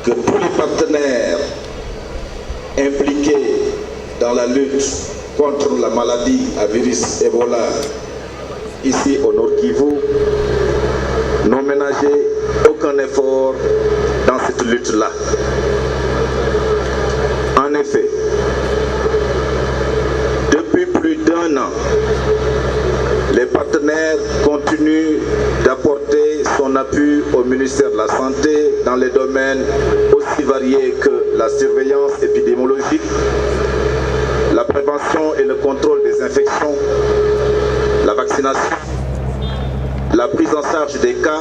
que tous les partenaires impliqués dans la lutte contre la maladie à virus Ebola ici au Nord Kivu n'ont ménagé aucun effort dans cette lutte-là. En effet, depuis plus d'1 an, les partenaires continuent d'apporter son appui au ministère de la Santé dans les domaines aussi variés que la surveillance épidémiologique, la prévention et le contrôle des infections, la vaccination, la prise en charge des cas,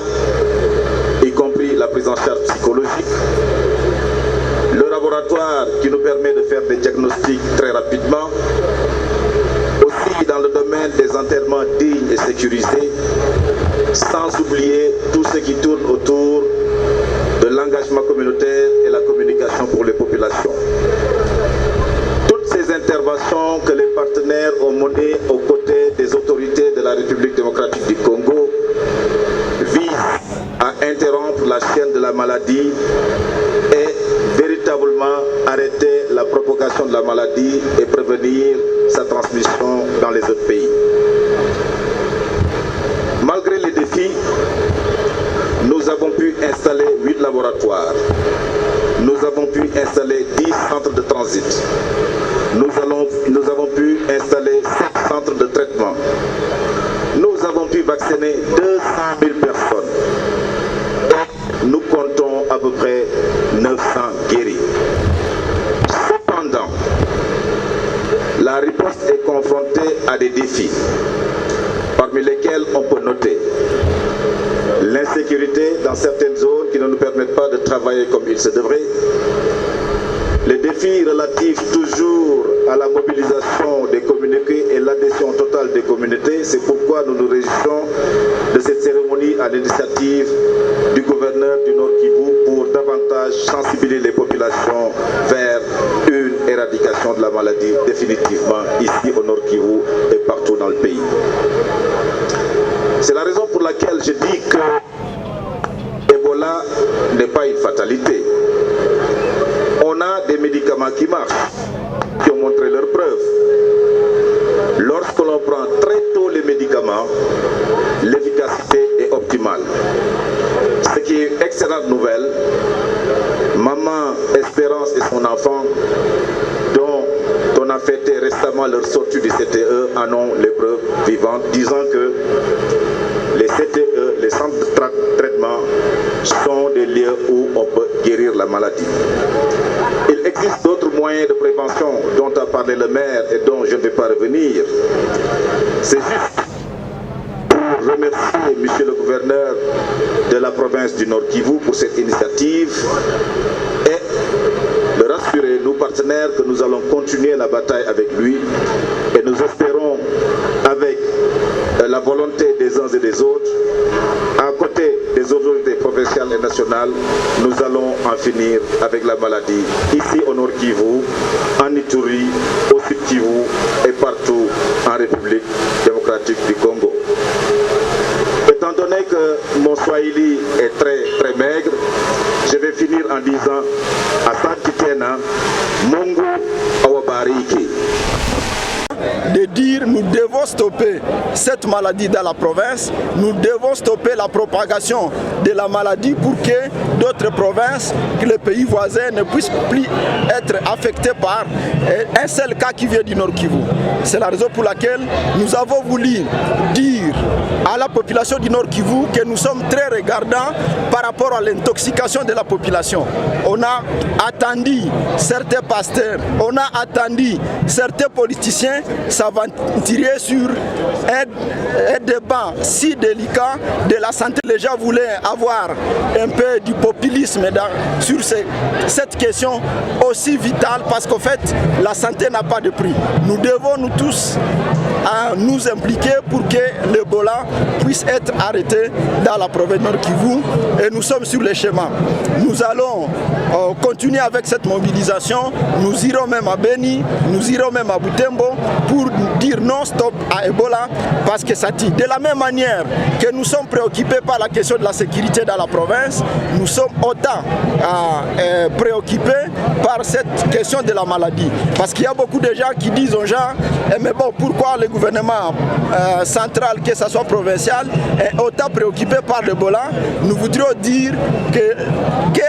y compris la prise en charge psychologique, le laboratoire qui nous permet de faire des diagnostics très rapidement, aussi dans le domaine des enterrements dignes et sécurisés, sans oublier tout ce qui tourne autour de l'engagement communautaire et la communication pour les populations. Toutes ces interventions que les partenaires ont menées aux côtés des autorités de la République démocratique du Congo visent à interrompre la chaîne de la maladie et véritablement arrêter la propagation de la maladie et prévenir sa transmission dans les autres pays. Malgré les défis, nous avons pu installer 8 laboratoires. Nous avons pu installer 10 centres de transit. Nous avons pu installer 7 centres de traitement. Nous avons pu vacciner 200 000 personnes. Nous comptons à peu près 900 guéris. Cependant, la riposte est confrontée à des défis, parmi lesquels on peut noter l'insécurité dans certaines zones qui ne nous permettent pas de travailler comme il se devrait, les défis relatifs toujours à la mobilisation des communautés et l'adhésion totale des communautés. C'est pourquoi nous nous réjouissons de cette cérémonie à l'initiative du gouverneur du Nord Kivu pour davantage sensibiliser les populations vers une éradication de la maladie définitivement ici au Nord Kivu et partout dans le pays. C'est la raison pour laquelle je dis que Ebola n'est pas une fatalité. On a des médicaments qui marchent, qui ont montré leurs preuves. Lorsque l'on prend très tôt les médicaments, l'efficacité est optimale. Ce qui est une excellente nouvelle, maman Espérance et son enfant, dont on a fêté récemment leur sortie du CTE, en ont les preuves vivantes, disant que les CTE, les centres de traitement, sont des lieux où on peut guérir la maladie. Il existe d'autres moyens de prévention dont a parlé le maire et dont je ne vais pas revenir. C'est juste pour remercier monsieur le gouverneur de la province du Nord Kivu pour cette initiative et le rassurer, nos partenaires, que nous allons continuer la bataille avec lui et nous espérons, avec la volonté des uns et des autres, à côté des autorités provinciales et nationales, nous allons en finir avec la maladie ici au Nord Kivu, en Ituri, au Sud Kivu et partout en République démocratique du Congo. Étant donné que mon swahili est très maigre, je vais finir en disant Asante tena, Mungu awabariki. De dire nous devons stopper cette maladie dans la province, nous devons stopper la propagation de la maladie pour que d'autres provinces, que les pays voisins ne puissent plus être affectés par un seul cas qui vient du Nord Kivu. C'est la raison pour laquelle nous avons voulu dire à la population du Nord Kivu que nous sommes très regardants par rapport à l'intoxication de la population. On a attendu certains pasteurs, on a attendu certains politiciens s'aventurer sur un débat si délicat de la santé. Les gens voulaient avoir un peu du populisme sur cette question aussi vitale parce qu'en fait la santé n'a pas de prix. Nous devons nous tous à nous impliquer pour que l'Ebola puisse être arrêté dans la province Nord Kivu, et nous sommes sur le chemin. Nous allons continuer avec cette mobilisation, nous irons même à Beni, nous irons même à Butembo pour dire non stop à Ebola, parce que ça tue. De la même manière que nous sommes préoccupés par la question de la sécurité dans la province, nous sommes autant préoccupés par cette question de la maladie. Parce qu'il y a beaucoup de gens qui disent aux gens, mais bon, pourquoi le gouvernement central, que ce soit provincial, est autant préoccupé par l'Ebola? Nous voudrions dire que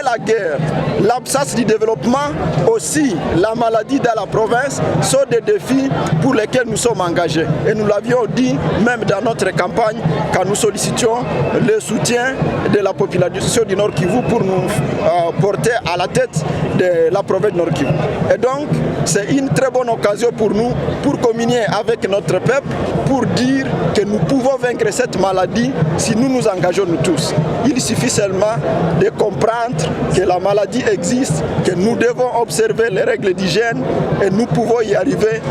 la guerre, l'absence du développement, aussi la maladie dans la province, sont des défis pour lesquels nous sommes engagés. Et nous l'avions dit même dans notre campagne quand nous sollicitions le soutien de la population du Nord Kivu pour nous porter à la tête de la province Nord Kivu. Et donc, c'est une très bonne occasion pour nous, pour communier avec notre peuple, pour dire que nous pouvons vaincre cette maladie si nous nous engageons nous tous. Il suffit seulement de comprendre que la maladie existe, que nous devons observer les règles d'hygiène et nous pouvons y arriver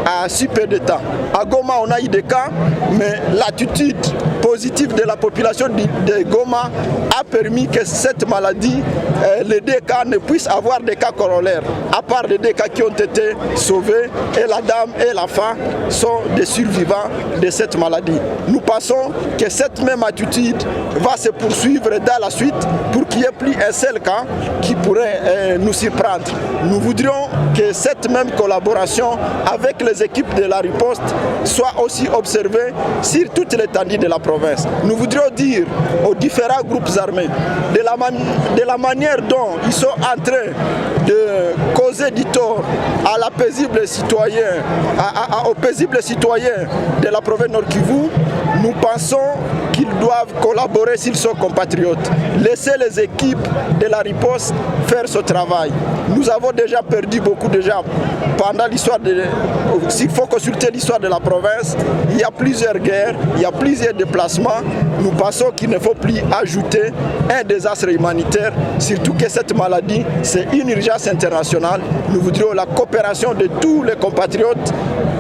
à si peu de temps. À Goma, on a eu des cas, mais l'attitude positive de la population de Goma a permis que cette maladie, les deux cas ne puissent avoir des cas corollaires, à part les deux cas qui ont été sauvés, et la dame et l'enfant sont des survivants de cette maladie. Nous pensons que cette même attitude va se poursuivre dans la suite pour qu'il n'y ait plus un seul cas qui pourrait nous surprendre. Nous voudrions que cette même collaboration avec les équipes de la riposte soit aussi observée sur toute l'étendue de la province. Nous voudrions dire aux différents groupes armés de la manière dont ils sont en train de causer du tort à la paisible citoyen, aux paisibles citoyens de la province Nord Kivu. Nous pensons qu'ils doivent collaborer s'ils sont compatriotes. Laisser les équipes de la riposte faire ce travail. Nous avons déjà perdu beaucoup de gens pendant l'histoire de... S'il faut consulter l'histoire de la province, il y a plusieurs guerres, il y a plusieurs déplacements. Nous pensons qu'il ne faut plus ajouter un désastre humanitaire, surtout que cette maladie, c'est une urgence internationale. Nous voudrions la coopération de tous les compatriotes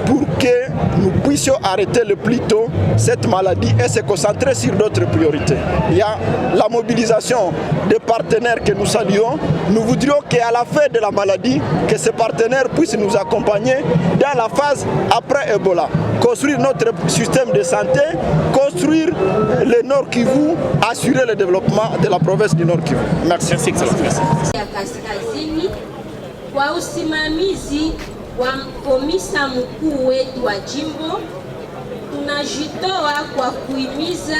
pour que nous puissions arrêter le plus tôt cette maladie et se concentrer sur d'autres priorités. Il y a la mobilisation des partenaires que nous saluons. Nous voudrions qu'à la fin de la maladie, que ces partenaires puissent nous accompagner dans la phase après Ebola. Construire notre système de santé, construire le Nord Kivu, assurer le développement de la province du Nord Kivu. Merci. Kwa usimamizi wa komisa mkuu wetu wa jimbo, tunajitoa kwa kuhimiza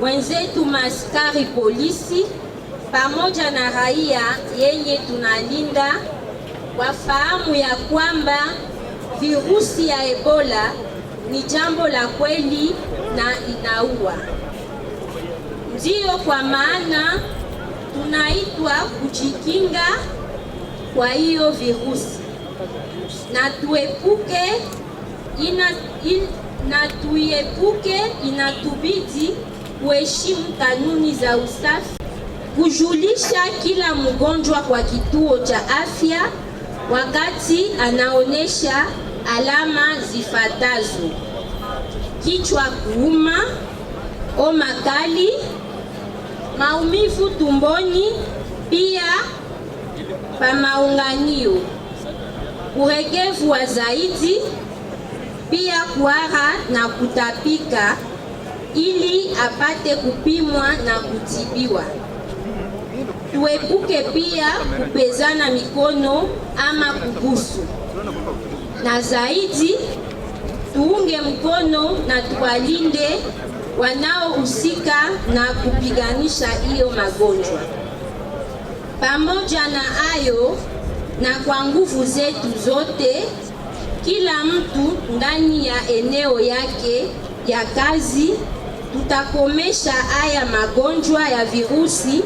wenzetu maaskari polisi pamoja na raia yenye tunalinda wafahamu ya kwamba virusi ya Ebola ni jambo la kweli na inaua. Ndiyo kwa maana tunaitwa kujikinga kwa hiyo virusi na tuepuke, inatubidi kuheshimu kanuni za usafi, kujulisha kila mgonjwa kwa kituo cha afya wakati anaonesha alama zifuatazo: kichwa kuuma, homa kali, maumivu tumboni, pia pa maunganio, uregevu wa zaidi, pia kuhara na kutapika, ili apate kupimwa na kutibiwa. Tuepuke pia kupezana mikono ama kubusu, na zaidi tuunge mkono na tuwalinde wanaohusika na kupiganisha hiyo magonjwa. Pamoja na hayo, na kwa nguvu zetu zote, kila mtu ndani ya eneo yake ya kazi, tutakomesha haya magonjwa ya virusi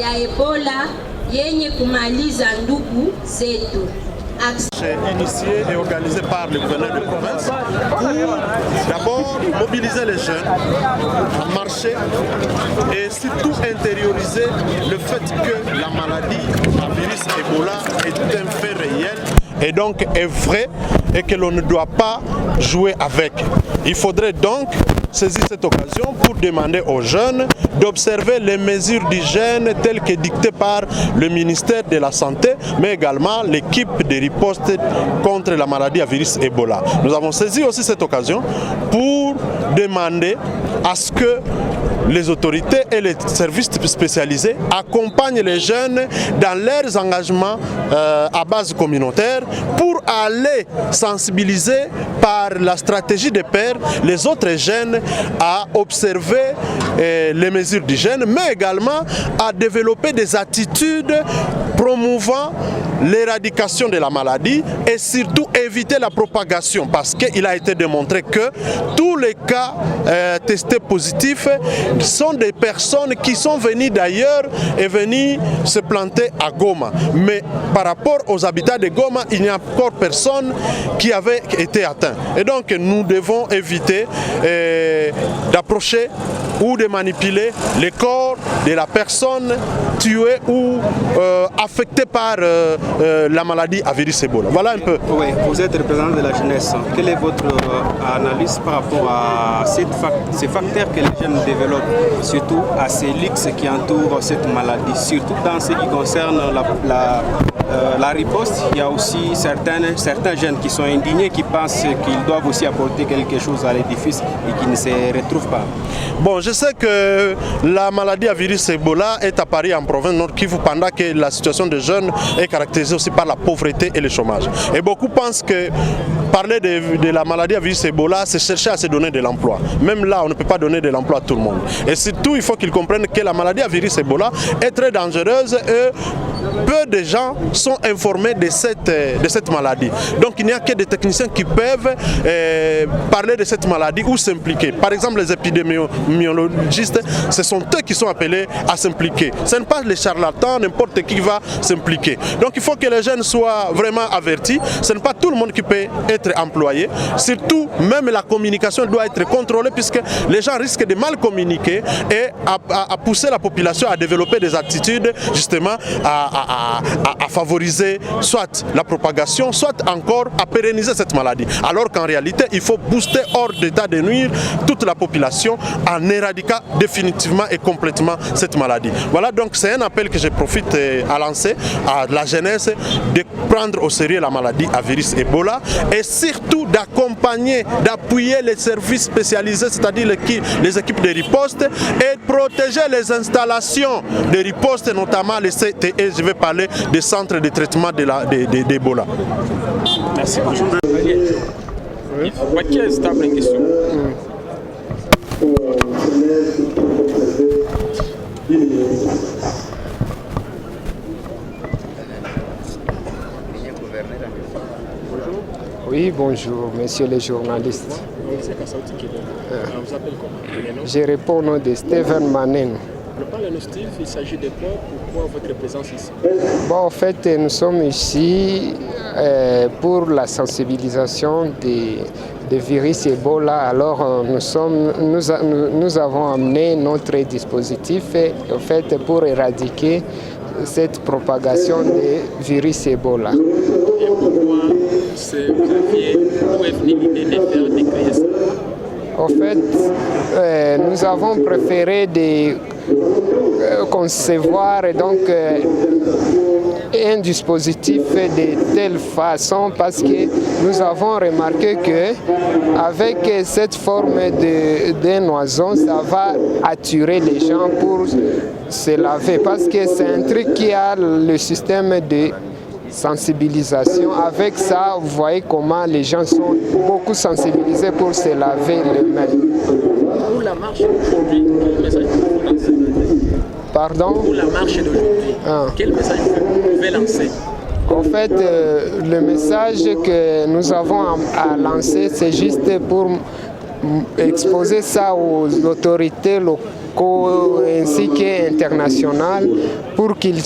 ya Ebola yenye kumaliza ndugu zetu. Initié et organisé par le gouverneur de province pour d'abord mobiliser les jeunes à marcher et surtout intérioriser le fait que la maladie, le virus Ebola est un fait réel et donc est vrai et que l'on ne doit pas jouer avec. Il faudrait donc saisir cette occasion pour demander aux jeunes d'observer les mesures d'hygiène telles que dictées par le ministère de la Santé, mais également l'équipe de riposte contre la maladie à virus Ebola. Nous avons saisi aussi cette occasion pour demander à ce que les autorités et les services spécialisés accompagnent les jeunes dans leurs engagements à base communautaire pour aller sensibiliser par la stratégie de pair les autres jeunes à observer les mesures d'hygiène, mais également à développer des attitudes promouvant l'éradication de la maladie et surtout éviter la propagation, parce qu'il a été démontré que tous les cas testés positifs sont des personnes qui sont venues d'ailleurs et venues se planter à Goma. Mais par rapport aux habitants de Goma, il n'y a encore personne qui avait été atteint. Et donc nous devons éviter d'approcher ou de manipuler les corps de la personne tuée ou affectée par la maladie à virus Ebola. Voilà un peu. Oui, vous êtes représentant de la jeunesse. Quelle est votre analyse par rapport à ces facteurs que les jeunes développent, surtout à ces luxes qui entourent cette maladie, surtout dans ce qui concerne la riposte? Il y a aussi certains jeunes qui sont indignés, qui pensent qu'ils doivent aussi apporter quelque chose à l'édifice et qui ne se retrouvent pas. Bon, je sais que la maladie à virus Ebola est apparue en province Nord Kivu pendant que la situation des jeunes est caractérisée aussi par la pauvreté et le chômage. Et beaucoup pensent que parler de la maladie à virus Ebola, c'est chercher à se donner de l'emploi. Même là, on ne peut pas donner de l'emploi à tout le monde. Et surtout, il faut qu'ils comprennent que la maladie à virus Ebola est très dangereuse et peu de gens sont informés de cette maladie. Donc il n'y a que des techniciens qui peuvent parler de cette maladie ou s'impliquer. Par exemple, les épidémiologistes, ce sont eux qui sont appelés à s'impliquer. Ce n'est pas les charlatans, n'importe qui va s'impliquer. Donc il faut que les jeunes soient vraiment avertis. Ce n'est pas tout le monde qui peut être employé. Surtout, même la communication doit être contrôlée puisque les gens risquent de mal communiquer et à pousser la population à développer des attitudes justement à favoriser soit la propagation, soit encore à pérenniser cette maladie. Alors qu'en réalité, il faut booster hors d'état de nuire toute la population en éradiquant définitivement et complètement cette maladie. Voilà, donc c'est un appel que je profite à lancer à la jeunesse de prendre au sérieux la maladie à virus Ebola et surtout d'accompagner, d'appuyer les services spécialisés, c'est-à-dire les équipes de riposte et de protéger les installations de riposte, notamment les CTE, je vais parler des centres de traitement d'Ebola. Merci beaucoup. Oui, bonjour, messieurs les journalistes. Je réponds au nom de Steven Manen. Il s'agit de quoi? Pourquoi votre présence ici? Bon, en fait, nous sommes ici pour la sensibilisation des virus Ebola. Alors, nous avons amené notre dispositif en fait, pour éradiquer cette propagation des virus Ebola. Et pourquoi où est venue l'idée de créer ça? En fait, nous avons préféré concevoir donc un dispositif de telle façon parce que nous avons remarqué que avec cette forme de noison, ça va attirer les gens pour se laver parce que c'est un truc qui a le système de sensibilisation. Avec ça, vous voyez comment les gens sont beaucoup sensibilisés pour se laver les mains. Pour la marche d'aujourd'hui, quel message vous lancez? Pardon? Pour la marche d'aujourd'hui, quel message vous pouvez lancer? En fait, le message que nous avons à lancer, c'est juste pour exposer ça aux autorités locales ainsi qu'internationales pour qu'ils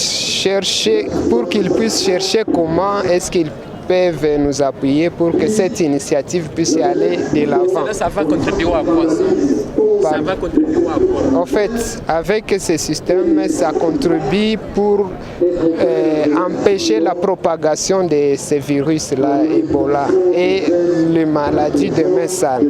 puissent chercher comment est-ce qu'ils peuvent nous appuyer pour que cette initiative puisse aller de l'avant. Ça va contribuer à quoi? Ça va contribuer à quoi? En fait, avec ce système, ça contribue pour empêcher la propagation de ces virus-là, Ebola, et les maladies de Messane.